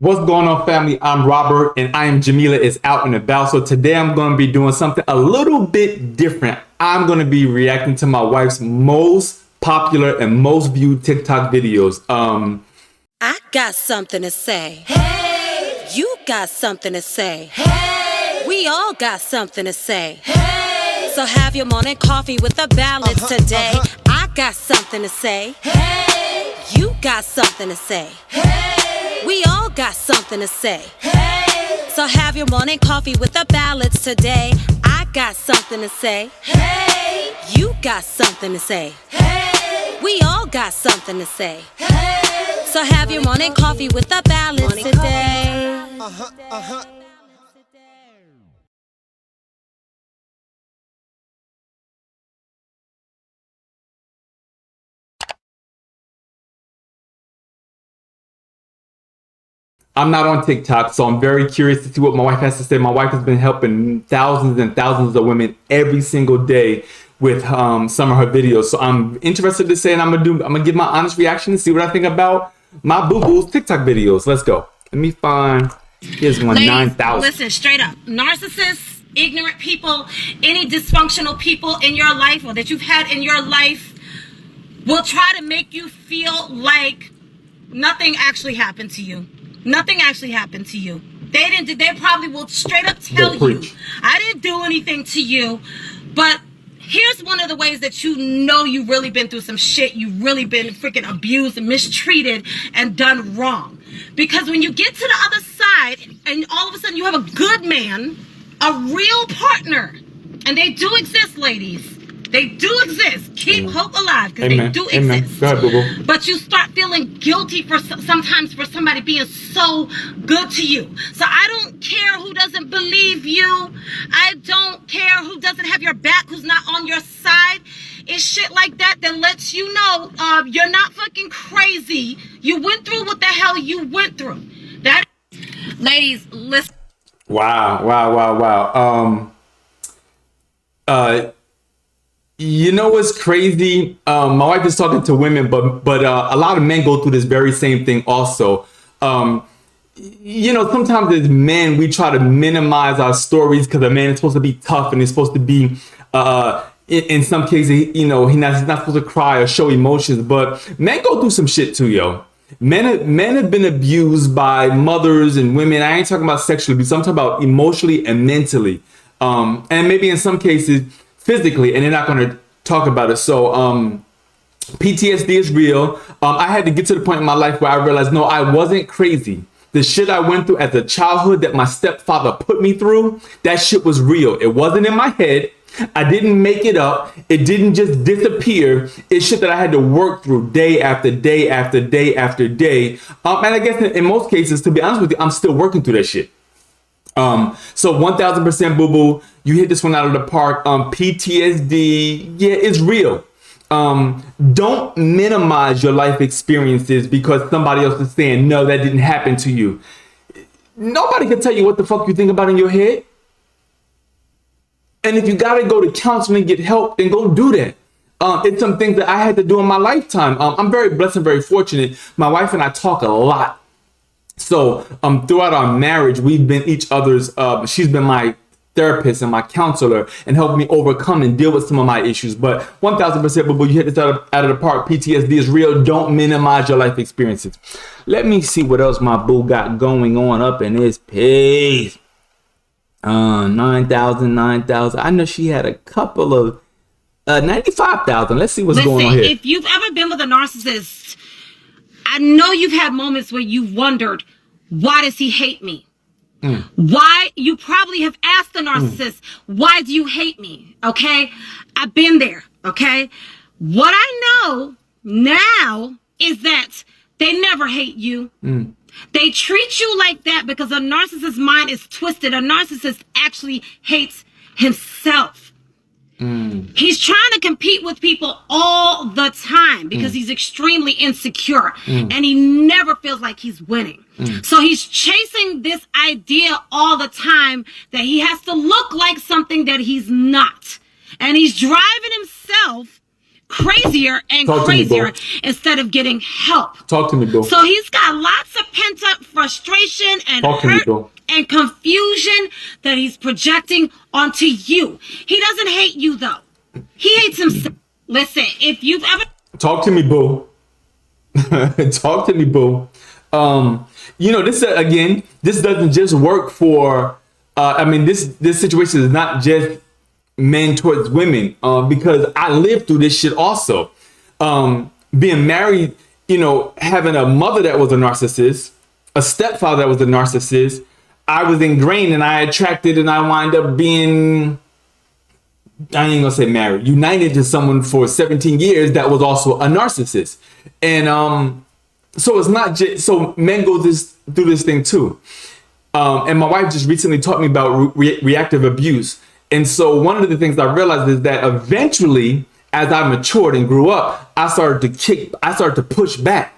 What's going on, family? I'm Robert and I am Jamillah is out and about. So today I'm going to be doing something a little bit different. I'm going to be reacting to my wife's most popular and most viewed TikTok videos. I got something to say. Hey! You got something to say. Hey! We all got something to say. Hey! So have your morning coffee with a balance today. I got something to say. Hey! You got something to say. Hey! We all got something to say. Hey! So have your morning coffee with a balance today. I got something to say. Hey! You got something to say. Hey! We all got something to say. Hey! So have your morning coffee with a balance today. I'm not on TikTok, so I'm very curious to see what my wife has to say. My wife has been helping thousands and thousands of women every single day with some of her videos. So I'm interested to say, and I'm gonna give my honest reaction and see what I think about my boo-boo's TikTok videos. Let's go. Let me find, here's one. 9,000. Listen, straight up, narcissists, ignorant people, any dysfunctional people in your life or that you've had in your life will try to make you feel like nothing actually happened to you. Nothing actually happened to you. They probably will straight up tell you, I didn't do anything to you. But here's one of the ways that you know you've really been through some shit. You've really been freaking abused and mistreated and done wrong. Because when you get to the other side and all of a sudden you have a good man, a real partner, and they do exist, ladies. They do exist. Keep hope alive, because they do exist. Go ahead, boo-boo. But you start feeling guilty for sometimes for somebody being so good to you. So I don't care who doesn't believe you. I don't care who doesn't have your back, who's not on your side. It's shit like that that lets you know you're not fucking crazy. You went through what the hell you went through. That, ladies, listen. Wow. You know what's crazy? My wife is talking to women, but a lot of men go through this very same thing also. You know, sometimes as men, we try to minimize our stories because a man is supposed to be tough and is supposed to be, in some cases, you know, he's not supposed to cry or show emotions, but men go through some shit too, yo. Men have been abused by mothers and women. I ain't talking about sexually abuse. I'm talking about emotionally and mentally. And maybe in some cases, physically, and they're not going to talk about it. So PTSD is real. I had to get to the point in my life where I realized, no, I wasn't crazy. The shit I went through as a childhood that my stepfather put me through, that shit was real. It wasn't in my head. I didn't make it up. It didn't just disappear. It's shit that I had to work through day after day after day after day. And I guess in most cases, to be honest with you, I'm still working through that shit. So 1000% boo-boo, you hit this one out of the park. PTSD, yeah, it's real. Don't minimize your life experiences because somebody else is saying, no, that didn't happen to you. Nobody can tell you what the fuck you think about in your head. And if you gotta go to counseling, get help, then go do that. It's some things that I had to do in my lifetime. I'm very blessed and very fortunate. My wife and I talk a lot. So throughout our marriage, we've been each other's, she's been my therapist and my counselor and helped me overcome and deal with some of my issues. But 1000%, boo-boo, you hit this out of the park. PTSD is real. Don't minimize your life experiences. Let me see what else my boo got going on up in this page. 9,000. I know she had a couple of 95,000. Let's see what's going on here. If you've ever been with a narcissist, I know you've had moments where you've wondered, why does he hate me? Why? You probably have asked the narcissist, why do you hate me? Okay? I've been there. Okay? What I know now is that they never hate you. They treat you like that because a narcissist's mind is twisted. A narcissist actually hates himself. He's trying to compete with people all the time because he's extremely insecure and he never feels like he's winning. So he's chasing this idea all the time that he has to look like something that he's not. And he's driving himself crazier and crazier instead of getting help. Talk to me, bro. So he's got lots of pent-up frustration and hurt and confusion that he's projecting onto you. He doesn't hate you, though. He hates himself. Listen, if you've ever... Talk to me, boo. Talk to me, boo. You know, this again, this doesn't just work for, I mean, this situation is not just men towards women, because I lived through this shit also. Being married, you know, having a mother that was a narcissist, a stepfather that was a narcissist, I was ingrained and I attracted and I wind up being, I ain't gonna say married, united to someone for 17 years that was also a narcissist. And so it's not just, so men go through this thing too. And my wife just recently taught me about reactive abuse. And so one of the things I realized is that eventually, as I matured and grew up, I started to push back.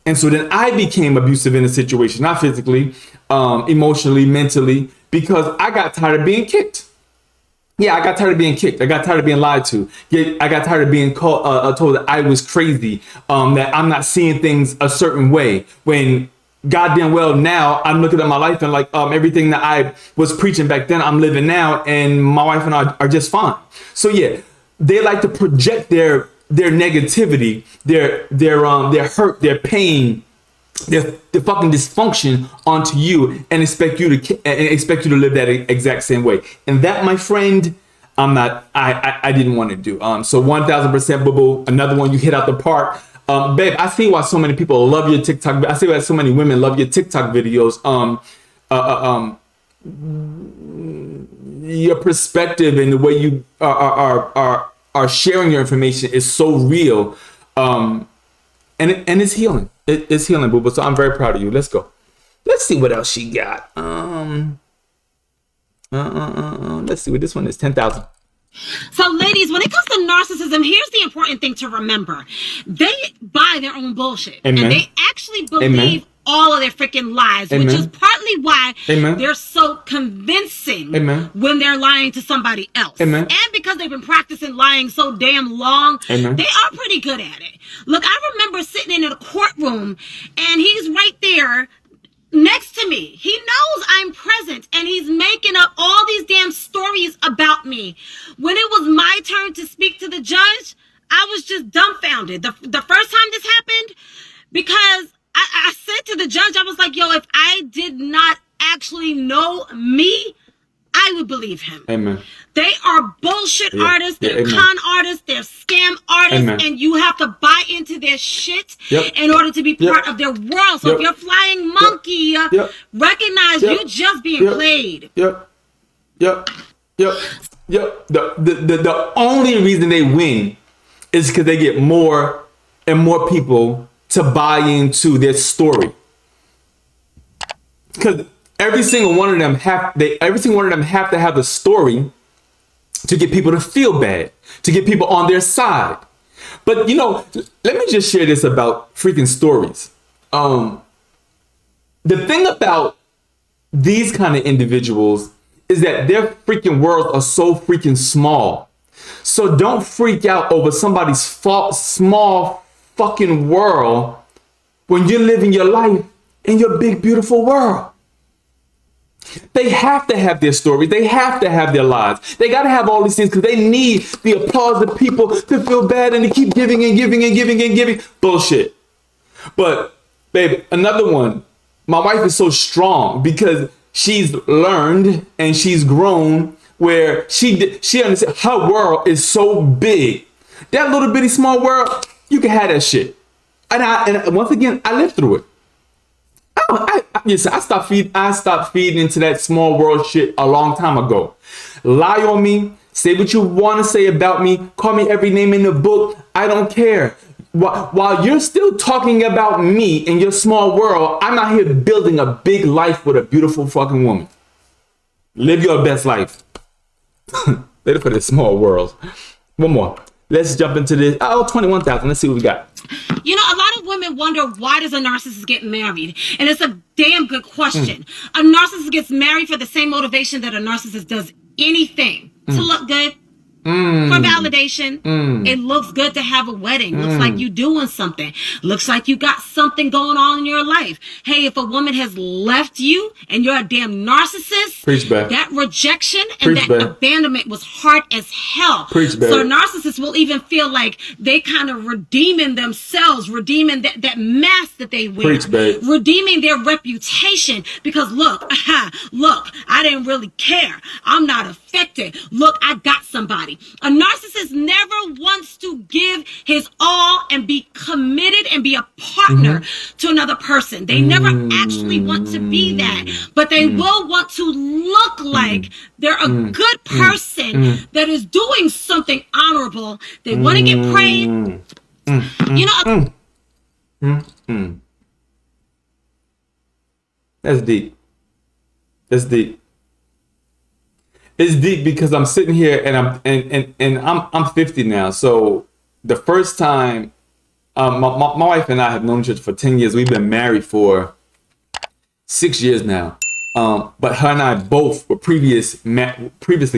And so then I became abusive in a situation, not physically, emotionally, mentally, because I got tired of being kicked. Yeah, I got tired of being kicked. I got tired of being lied to. I got tired of being told that I was crazy, that I'm not seeing things a certain way. When goddamn well now I'm looking at my life and like everything that I was preaching back then, I'm living now, and my wife and I are just fine. So yeah, they like to project their negativity, their hurt, their pain, their fucking dysfunction onto you and expect you to live that exact same way. And that, my friend, I didn't want to do. So 1000% boo-boo. Another one you hit out the park. Babe, I see why so many people love your TikTok. I see why so many women love your TikTok videos. Your perspective and the way you are sharing your information is so real. And it's healing. It's healing, boo-boo. So I'm very proud of you. Let's go. Let's see what else she got. Let's see what this one is. 10,000. So ladies, when it comes to narcissism, here's the important thing to remember. They buy their own bullshit. Amen. And they actually believe all of their freaking lies, which is partly why they're so convincing when they're lying to somebody else. And because they've been practicing lying so damn long, they are pretty good at it. Look, I remember sitting in a courtroom and he's right there next to me. He knows I'm present and he's making up all these damn stories about me. When it was my turn to speak to the judge, I was just dumbfounded. The first time this happened, because I said to the judge, I was like, yo, if I did not actually know me, I would believe him. Amen. They are bullshit artists, they're con artists, they're scam artists, and you have to buy into their shit in order to be part of their world. So if you're flying monkey, recognize you just being played. The only reason they win is because they get more and more people to buy into their story. Because every single one of them have to have a story to get people to feel bad, to get people on their side. But you know, let me just share this about freaking stories. The thing about these kind of individuals is that their freaking worlds are so freaking small. So don't freak out over somebody's small fucking world when you're living your life in your big, beautiful world. They have to have their stories. They have to have their lives. They got to have all these things because they need the applause of people to feel bad and to keep giving and giving and giving and giving. Bullshit. But, babe, another one. My wife is so strong because she's learned and she's grown where she understands her world is so big. That little bitty small world, you can have that shit. And once again, I lived through it. I stopped feeding into that small world shit a long time ago. Lie on me, say what you want to say about me, call me every name in the book. I don't care. While you're still talking about me in your small world, I'm out here building a big life with a beautiful fucking woman. Live your best life. Later for this small world. One more. Let's jump into this. 21,000. Let's see what we got. You know, a lot of women wonder, why does a narcissist get married? And it's a damn good question. A narcissist gets married for the same motivation that a narcissist does anything. To look good, for validation. It looks good to have a wedding. Looks like you doing something. Looks like you got something going on in your life. Hey, if a woman has left you and you're a damn narcissist, that rejection and that abandonment was hard as hell. So a narcissist will even feel like they kind of redeeming themselves, redeeming that mask that they wear, redeeming their reputation, because look, look, I didn't really care. I'm not affected. Look, I got somebody. A narcissist never wants to give his all and be committed and be a partner to another person. They never actually want to be that, but they will want to look like they're a good person that is doing something honorable. They want to get praised. You know, that's deep. That's deep. It's deep because I'm sitting here and I'm 50 now. So the first time, my wife and I have known each other for 10 years. We've been married for 6 years now. But her and I both were previously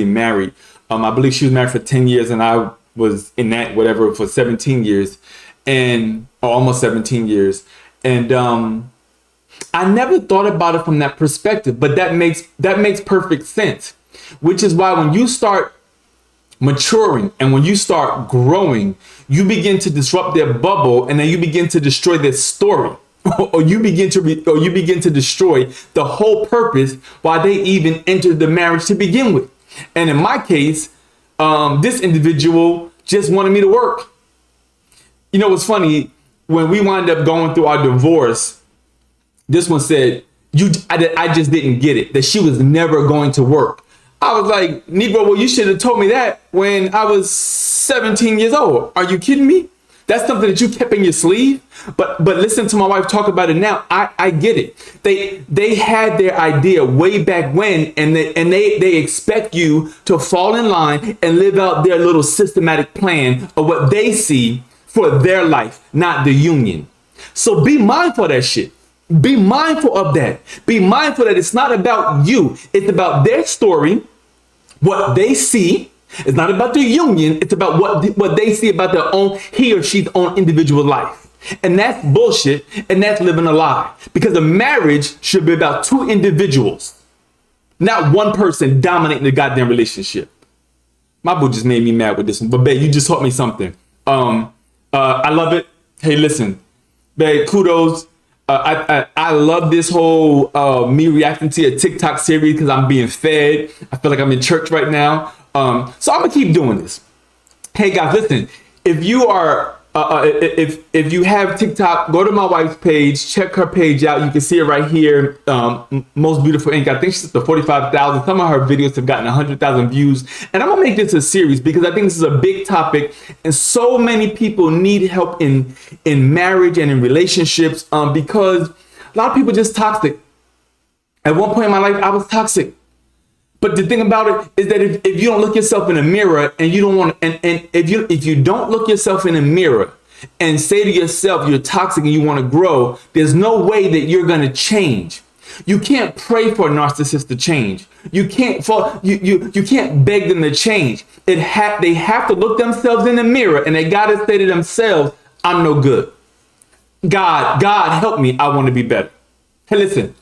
married. I believe she was married for 10 years and I was in that whatever for 17 years or almost 17 years. And I never thought about it from that perspective, but that makes perfect sense. Which is why when you start maturing and when you start growing, you begin to disrupt their bubble, and then you begin to destroy their story, or you begin to destroy the whole purpose why they even entered the marriage to begin with. And in my case, this individual just wanted me to work. You know what's funny? When we wound up going through our divorce, this one said, I just didn't get it, that she was never going to work. I was like, Negro, well, you should have told me that when I was 17 years old. Are you kidding me? That's something that you kept in your sleeve. But listen to my wife talk about it now. I get it. They had their idea way back when, and they expect you to fall in line and live out their little systematic plan of what they see for their life, not the union. So be mindful of that shit. Be mindful of that. Be mindful that it's not about you. It's about their story, what they see. It's not about the union. It's about what they see about their own, he or she's own individual life. And that's bullshit. And that's living a lie. Because a marriage should be about two individuals, not one person dominating the goddamn relationship. My boo just made me mad with this one. But babe, you just taught me something. I love it. Hey, listen, babe, kudos. I love this whole me reacting to a TikTok series because I'm being fed. I feel like I'm in church right now. So I'm gonna keep doing this. Hey guys, listen. If you are, if you have TikTok, go to my wife's page. Check her page out. You can see it right here. Most Beautiful Ink. I think she's at 45,000. Some of her videos have gotten 100,000 views. And I'm gonna make this a series because I think this is a big topic, and so many people need help in marriage and in relationships. Because a lot of people are just toxic. At one point in my life, I was toxic. But the thing about it is that if you don't look yourself in a mirror and you don't want, and if you don't look yourself in a mirror and say to yourself you're toxic and you want to grow, there's no way that you're going to change. You can't pray for a narcissist to change. You can't you can't beg them to change. They have to look themselves in the mirror and they got to say to themselves, I'm no good. God help me. I want to be better. Hey, listen.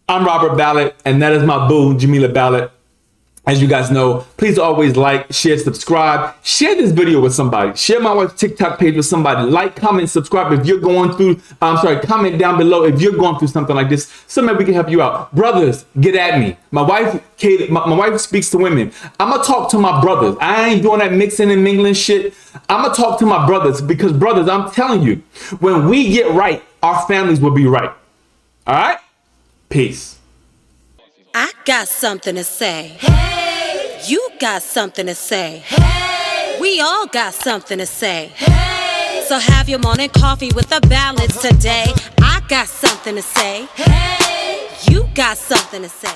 I'm Robert Ballard, and that is my boo, Jamillah Ballard. As you guys know, please always like, share, subscribe. Share this video with somebody. Share my wife's TikTok page with somebody. Like, comment, subscribe if you're going through, comment down below if you're going through something like this, so maybe we can help you out. Brothers, get at me. My wife, Kate, my wife speaks to women. I'm going to talk to my brothers. I ain't doing that mixing and mingling shit. I'm going to talk to my brothers because, brothers, I'm telling you, when we get right, our families will be right. All right? Peace. I got something to say. Hey, you got something to say. Hey, we all got something to say. Hey, so have your morning coffee with the ballads today. I got something to say. Hey, you got something to say.